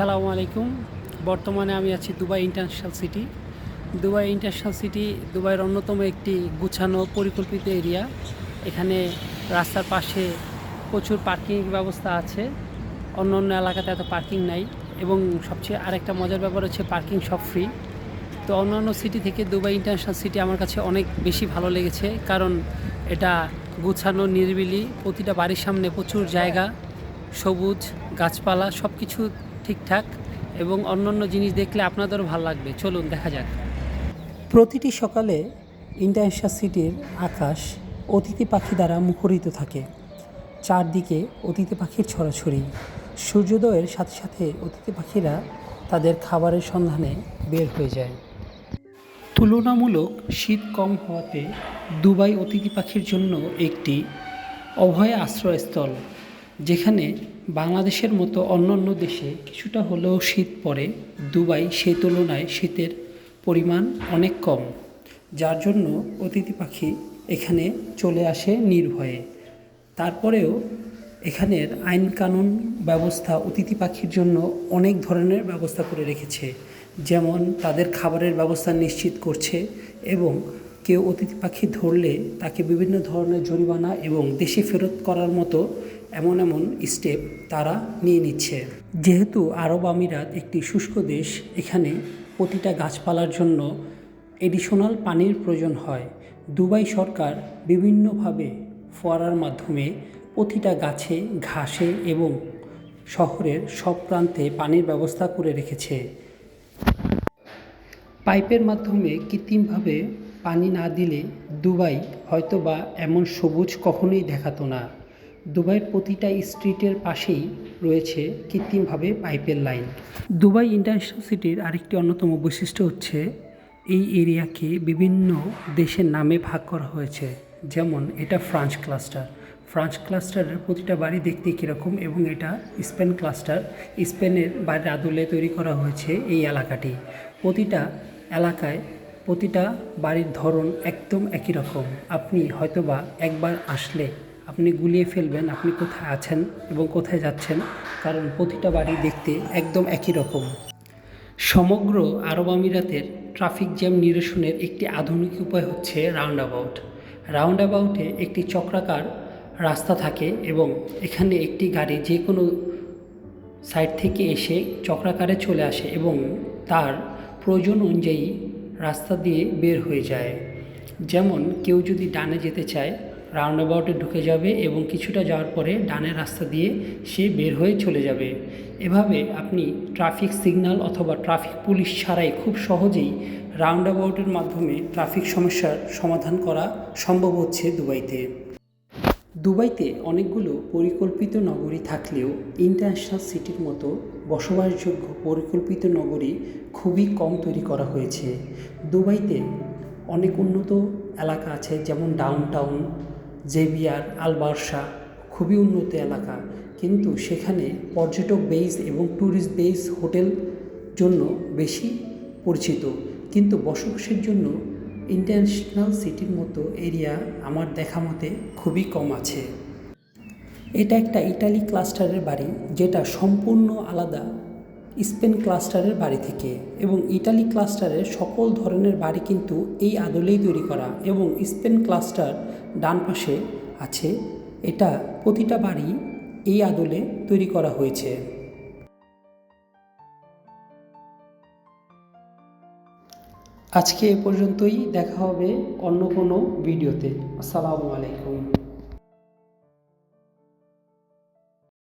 আসসালামু আলাইকুম। বর্তমানে আমি আছি Dubai international city. Dubai international city দুবাইয়ের অন্যতম একটি গুছানো পরিকল্পিত এরিয়া। এখানে রাস্তার পাশে প্রচুর পার্কিং ব্যবস্থা আছে। অন্য অন্য এলাকাতে এত পার্কিং নাই, এবং সবচেয়ে আরেকটা মজার ব্যাপার হচ্ছে পার্কিং সব ফ্রি। তো অন্যান্য সিটি থেকে দুবাই ইন্টারন্যাশনাল সিটি আমার কাছে অনেক বেশি ভালো লেগেছে, কারণ এটা গুছানো, নিরিবিলি, প্রতিটা বাড়ির সামনে প্রচুর জায়গা, সবুজ, গাছপালা, সব কিছু ঠিকঠাক, এবং অন্যান্য জিনিস দেখলে আপনাদেরও ভালো লাগবে। চলুন দেখা যাক। প্রতিটি সকালে ইন্টারন্যাশনাল সিটির আকাশ অতিথি পাখি দ্বারা মুখরিত থাকে। চারদিকে অতিথি পাখির ছড়াছড়ি। সূর্যোদয়ের সাথে সাথে অতিথি পাখিরা তাদের খাবারের সন্ধানে বের হয়ে যায়। তুলনামূলক শীত কম হওয়াতে দুবাই অতিথি পাখির জন্য একটি অভয় আশ্রয়স্থল। যেখানে বাংলাদেশের মতো অন্যান্য দেশে কিছুটা হলেও শীত পড়ে, দুবাই সেই তুলনায় শীতের পরিমাণ অনেক কম, যার জন্য অতিথি পাখি এখানে চলে আসে নির্ভয়ে। তারপরেও এখানের আইন কানুন ব্যবস্থা অতিথি পাখির জন্য অনেক ধরনের ব্যবস্থা করে রেখেছে, যেমন তাদের খাবারের ব্যবস্থা নিশ্চিত করছে, এবং কেউ অতিথি পাখি ধরলে তাকে বিভিন্ন ধরনের জরিমানা এবং দেশে ফেরত করার মতো এমন স্টেপ তারা নিয়ে নিচ্ছে। যেহেতু আরব আমিরাত একটি শুষ্ক দেশ, এখানে প্রতিটা গাছপালার জন্য এডিশনাল পানির প্রয়োজন হয়। দুবাই সরকার বিভিন্নভাবে ফোয়ারার মাধ্যমে প্রতিটা গাছে, ঘাসে এবং শহরের সব প্রান্তে পানির ব্যবস্থা করে রেখেছে। পাইপের মাধ্যমে কৃত্রিমভাবে পানি না দিলে দুবাই হয়তোবা এমন সবুজ কখনোই দেখাতো না। দুবাইয়ের প্রতিটা স্ট্রিটের পাশেই রয়েছে কৃত্রিমভাবে পাইপের লাইন। দুবাই ইন্টারন্যাশনাল সিটির আরেকটি অন্যতম বৈশিষ্ট্য হচ্ছে এই এরিয়াকে বিভিন্ন দেশের নামে ভাগ করা হয়েছে। যেমন এটা ফ্রান্স ক্লাস্টার। ফ্রান্স ক্লাস্টারের প্রতিটা বাড়ি দেখতে কীরকম, এবং এটা স্পেন ক্লাস্টার। স্পেনের বাড়ির আদলে তৈরি করা হয়েছে এই এলাকাটি। প্রতিটা এলাকায় প্রতিটা বাড়ির ধরন একদম একই রকম। আপনি হয়তোবা একবার আসলে আপনি গুলিয়ে ফেলবেন আপনি কোথায় আছেন এবং কোথায় যাচ্ছেন, কারণ প্রতিটা বাড়ি দেখতে একদম একই রকম। সমগ্র আরব আমিরাতের ট্রাফিক জ্যাম নিরসনের একটি আধুনিক উপায় হচ্ছে রাউন্ড অ্যাবাউট। রাউন্ড অ্যাবাউটে একটি চক্রাকার রাস্তা থাকে, এবং এখানে একটি গাড়ি যে কোনো সাইড থেকে এসে চক্রাকারে চলে আসে এবং তার প্রয়োজন অনুযায়ী রাস্তা দিয়ে বের হয়ে যায়। যেমন কেউ যদি ডানে যেতে চায়, রাউন্ড অ্যাবাউটে ঢুকে যাবে এবং কিছুটা যাওয়ার পরে ডানের রাস্তা দিয়ে সে বের হয়ে চলে যাবে। এভাবে আপনি ট্রাফিক সিগন্যাল অথবা ট্রাফিক পুলিশ ছাড়াই খুব সহজেই রাউন্ড অ্যাবাউটের মাধ্যমে ট্রাফিক সমস্যার সমাধান করা সম্ভব হচ্ছে দুবাইতে। দুবাইতে অনেকগুলো পরিকল্পিত নগরী থাকলেও ইন্টারন্যাশনাল সিটির মতো বসবাসযোগ্য পরিকল্পিত নগরী খুবই কম তৈরি করা হয়েছে। দুবাইতে অনেক উন্নত এলাকা আছে, যেমন ডাউনটাউন, জেভিয়ার, আল বার্সা, খুবই উন্নত এলাকা, কিন্তু সেখানে পর্যটক বেস এবং ট্যুরিস্ট বেস হোটেল জন্য বেশি পরিচিত, কিন্তু বসবাসের জন্য ইন্টারন্যাশনাল সিটির মতো এরিয়া আমার দেখা মতে খুবই কম আছে। এটা একটা ইটালি ক্লাস্টারের বাড়ি, যেটা সম্পূর্ণ আলাদা স্পেন ক্লাস্টারের বাড়ি থেকে, এবং ইটালি ক্লাস্টারের সকল ধরনের বাড়ি কিন্তু এই আদলেই তৈরি করা, এবং স্পেন ক্লাস্টার ডান পাশে আছে। এটা প্রতিটা বাড়ি এই আদলে তৈরি করা হয়েছে। আজকে এ পর্যন্তই, দেখা হবে অন্য কোনো ভিডিওতে। আসসালামু আলাইকুম।